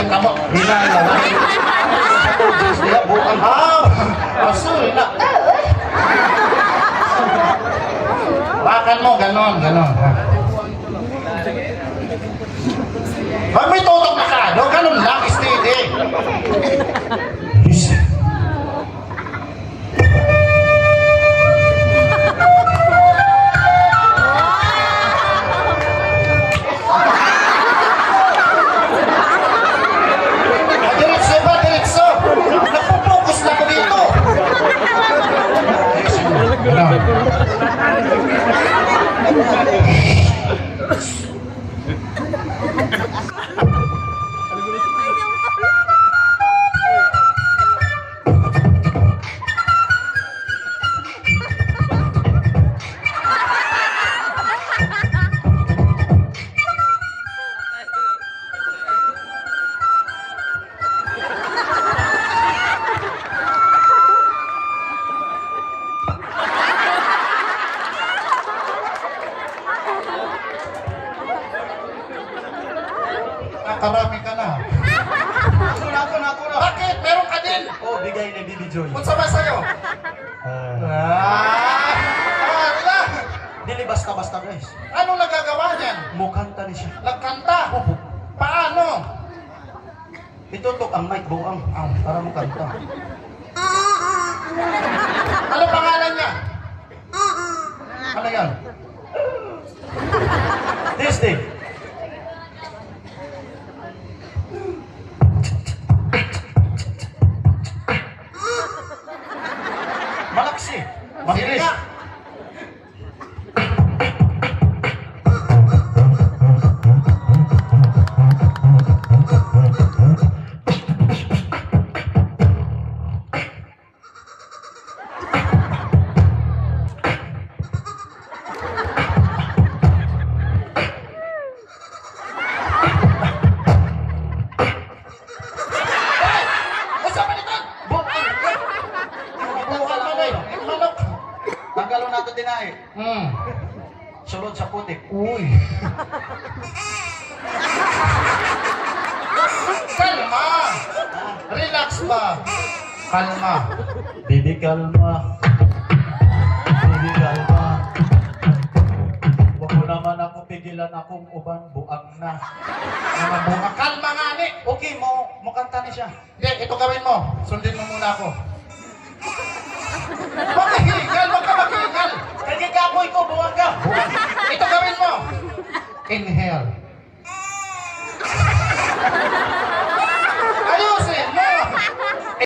kamo. Hinalawan. Sila bukan. Aso, na. Bakan mo, ganon. Pag may tutok na kado, ganon lang, steady. Diretso. Napopokus na ko dito. Karami ka na. Ako na. Bakit? Meron ka din. Oh, bigay ni Bibi Joy. Kung sama sa'yo. Dili basta-basta guys. Ano nagagawa niyan? Mukanta ni siya. Nagkanta. Paano? Itutok ang mic buang para mukanta. Ano pangalan niya? Ano yan? Tuesday. Malaksi. Mabilis. Sige. Tanggalon nato dinay. Sulod sa putik. Uy. Kalma. Relax ba? Kalma. Bibi kalma. Bibi kalma. Wag mo naman ako pigilan akong uban buang na. Mga bunga. Kalma nga ni. Okay mo kanta ni siya. Hindi, ito gawin mo. Sundin mo muna ako. Maghihingal, wag ka maghihingal. Kaya kapoy ko buwag ka. Ito gawin mo. Inhale.